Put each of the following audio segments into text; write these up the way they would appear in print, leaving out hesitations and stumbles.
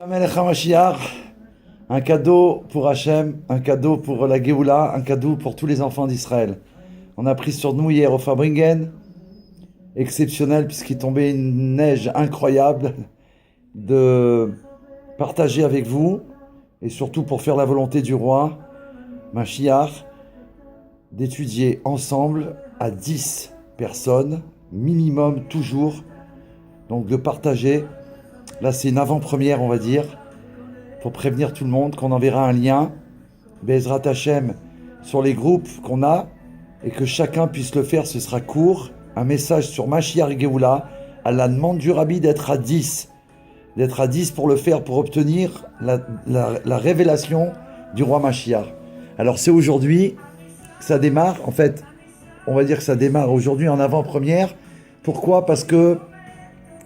Melech HaMashiach, un cadeau pour Hachem, un cadeau pour la Géoula, un cadeau pour tous les enfants d'Israël. On a pris sur nous hier au Fabringen, exceptionnel puisqu'il tombait une neige incroyable, de partager avec vous, et surtout pour faire la volonté du roi, Mashiach, d'étudier ensemble à 10 personnes, minimum toujours, donc de partager. Là, c'est une avant-première, on va dire, pour prévenir tout le monde qu'on enverra un lien, Bezrat Hashem, sur les groupes qu'on a, et que chacun puisse le faire. Ce sera court, un message sur Mashiach Géoula, à la demande du Rabbi d'être à 10 pour le faire, pour obtenir la révélation du roi Mashiach. Alors c'est aujourd'hui que ça démarre, en fait, on va dire que ça démarre aujourd'hui en avant-première. Pourquoi ? Parce que,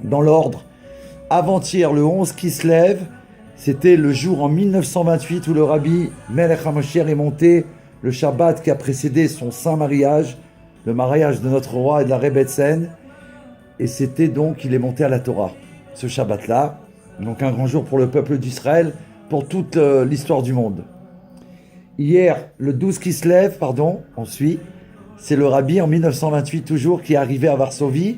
dans l'ordre, avant-hier, le 11 qui se lève, c'était le jour en 1928 où le Rabbi Melech HaMashiach est monté le Shabbat qui a précédé son saint mariage, le mariage de notre roi et de la Rebbetzin, et c'était donc, il est monté à la Torah, ce Shabbat-là, donc un grand jour pour le peuple d'Israël, pour toute l'histoire du monde. Hier, le 12 qui se lève, on suit, c'est le Rabbi en 1928 toujours qui est arrivé à Varsovie,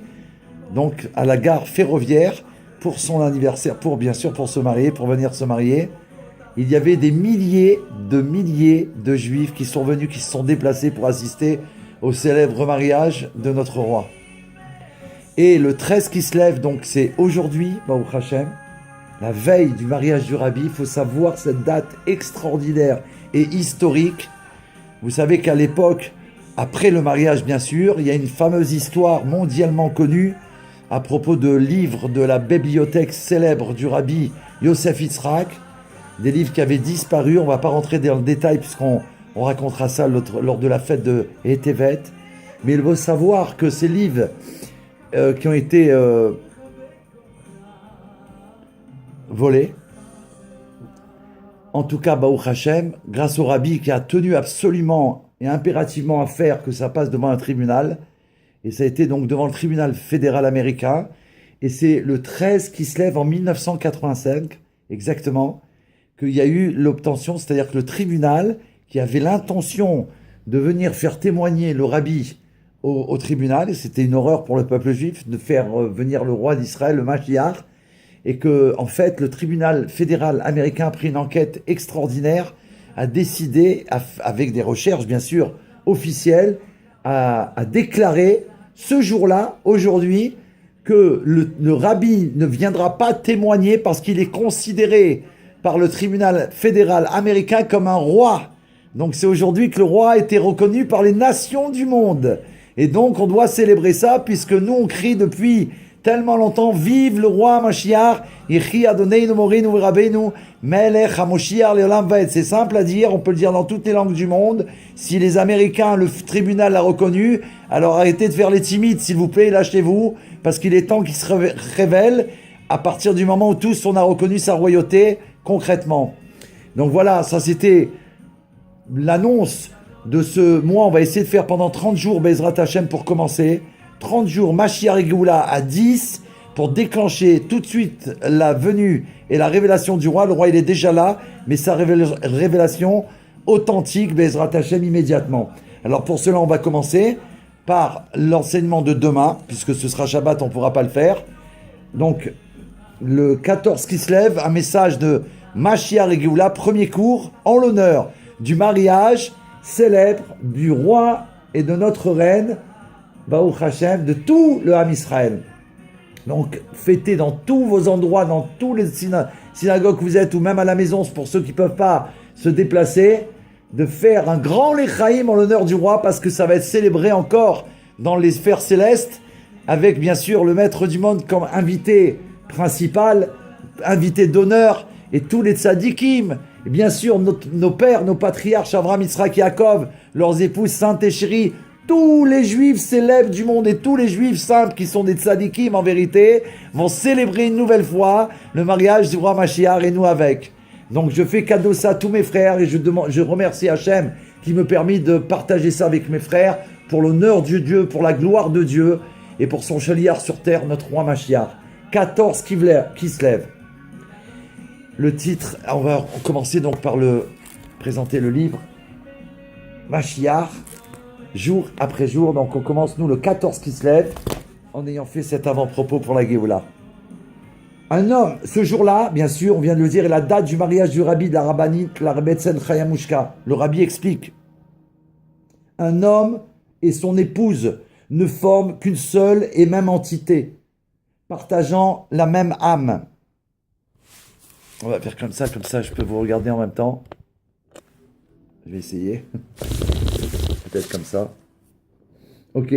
donc à la gare ferroviaire, pour son anniversaire, pour se marier, pour venir se marier. Il y avait des milliers de juifs qui sont venus, qui se sont déplacés pour assister au célèbre mariage de notre roi. Et le 13 qui se lève, donc c'est aujourd'hui, Baruch Hashem, la veille du mariage du Rabbi. Il faut savoir cette date extraordinaire et historique. Vous savez qu'à l'époque, après le mariage bien sûr, il y a une fameuse histoire mondialement connue à propos de livres de la bibliothèque célèbre du Rabbi Yosef Yitzhak, des livres qui avaient disparu. On ne va pas rentrer dans le détail puisqu'on racontera ça lors de la fête de Etevet. Mais il faut savoir que ces livres qui ont été volés, en tout cas Baruch Hashem, grâce au Rabbi qui a tenu absolument et impérativement à faire que ça passe devant un tribunal, et ça a été donc devant le tribunal fédéral américain, et c'est le 13 qui se lève en 1985, exactement, qu'il y a eu l'obtention, c'est-à-dire que le tribunal, qui avait l'intention de venir faire témoigner le Rabbi au tribunal, et c'était une horreur pour le peuple juif de faire venir le roi d'Israël, le Mashiach, et que, en fait, le tribunal fédéral américain a pris une enquête extraordinaire, a décidé, avec des recherches bien sûr officielles, à déclarer ce jour-là, aujourd'hui, que le Rabbi ne viendra pas témoigner parce qu'il est considéré par le tribunal fédéral américain comme un roi. Donc c'est aujourd'hui que le roi a été reconnu par les nations du monde. Et donc on doit célébrer ça puisque nous on crie depuis tellement longtemps, vive le roi Mashiach, Yechi Adoneinu Morinu Rabbeinu, Melech HaMoshiach Leolam Vaed. C'est simple à dire, on peut le dire dans toutes les langues du monde. Si les Américains, le tribunal l'a reconnu, alors arrêtez de faire les timides, s'il vous plaît, lâchez-vous, parce qu'il est temps qu'il se révèle à partir du moment où tous on a reconnu sa royauté concrètement. Donc voilà, ça c'était l'annonce de ce mois. On va essayer de faire pendant 30 jours Bezrat Hashem pour commencer. 30 jours, Mashiach Géoula à 10 pour déclencher tout de suite la venue et la révélation du roi. Le roi, il est déjà là, mais sa révélation authentique, Bezrat Hashem, immédiatement. Alors pour cela, on va commencer par l'enseignement de demain, puisque ce sera Shabbat, on ne pourra pas le faire. Donc, le 14 qui se lève, un message de Mashiach Géoula, premier cours, en l'honneur du mariage célèbre du roi et de notre reine, Baruch Hashem, de tout le Ham Israël. Donc, fêtez dans tous vos endroits, dans tous les synagogues que vous êtes, ou même à la maison, pour ceux qui ne peuvent pas se déplacer, de faire un grand Lechaïm en l'honneur du roi, parce que ça va être célébré encore dans les sphères célestes, avec bien sûr le maître du monde comme invité principal, invité d'honneur, et tous les tzadikim, et bien sûr nos pères, nos patriarches, Avraham, Yitzhak, Yaakov, leurs épouses saintes et chéries, tous les juifs célèbres du monde et tous les juifs simples qui sont des tzadikim en vérité vont célébrer une nouvelle fois le mariage du roi Mashiach et nous avec. Donc je fais cadeau ça à tous mes frères et je remercie Hachem qui me permet de partager ça avec mes frères pour l'honneur de Dieu, pour la gloire de Dieu et pour son chaliard sur terre, notre roi Mashiach. 14 qui se lève. le titre, on va commencer donc par présenter le livre. Mashiach, jour après jour. Donc on commence nous le 14 qui se lève, en ayant fait cet avant-propos pour la Géoula. Un homme, ce jour-là, bien sûr, on vient de le dire, est la date du mariage du rabbi de la rabbinite, la Rebbetzin Chayamushka. Le rabbi explique. Un homme et son épouse ne forment qu'une seule et même entité, partageant la même âme. On va faire comme ça je peux vous regarder en même temps. Je vais essayer. Peut-être comme ça. Ok.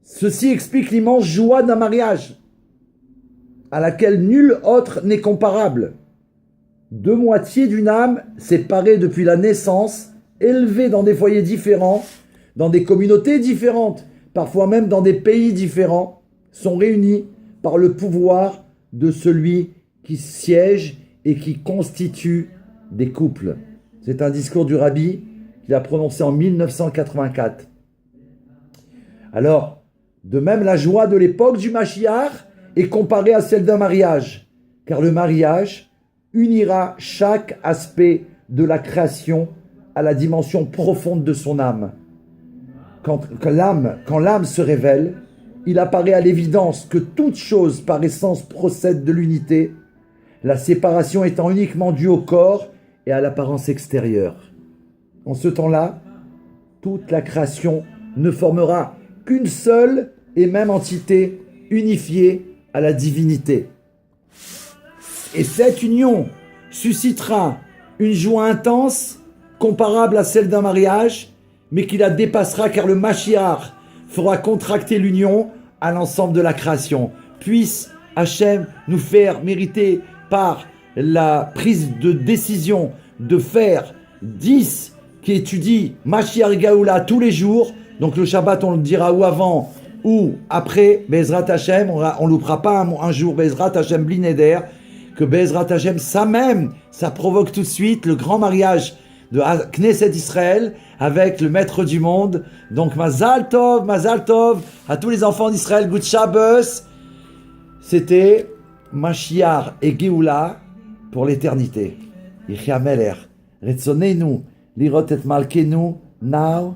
Ceci explique l'immense joie d'un mariage, à laquelle nul autre n'est comparable. Deux moitiés d'une âme, séparées depuis la naissance, élevées dans des foyers différents, dans des communautés différentes, parfois même dans des pays différents, sont réunies par le pouvoir de celui qui siège et qui constitue des couples. C'est un discours du rabbi qu'il a prononcé en 1984. Alors, de même, la joie de l'époque du Mashiach est comparée à celle d'un mariage, car le mariage unira chaque aspect de la création à la dimension profonde de son âme. Quand l'âme se révèle, il apparaît à l'évidence que toute chose par essence procède de l'unité, la séparation étant uniquement due au corps et à l'apparence extérieure. En ce temps-là, toute la création ne formera qu'une seule et même entité unifiée à la divinité. Et cette union suscitera une joie intense, comparable à celle d'un mariage, mais qui la dépassera car le Mashiach fera contracter l'union à l'ensemble de la création. Puisse Hachem nous faire mériter par la prise de décision de faire 10 qui étudient Mashiach Gaoula tous les jours. Donc le Shabbat, on le dira ou avant ou après Bezrat Hachem. On loupera pas un jour Bezrat Hachem Blineder. Que Bezrat Hachem, ça provoque tout de suite le grand mariage de Knesset Israël avec le maître du monde. Donc Mazal Tov à tous les enfants d'Israël, Good Shabbos. C'était Mashiach et Géoula pour l'éternité. Yichya Meler, Retzonenu, Lirot et Malkenu, now.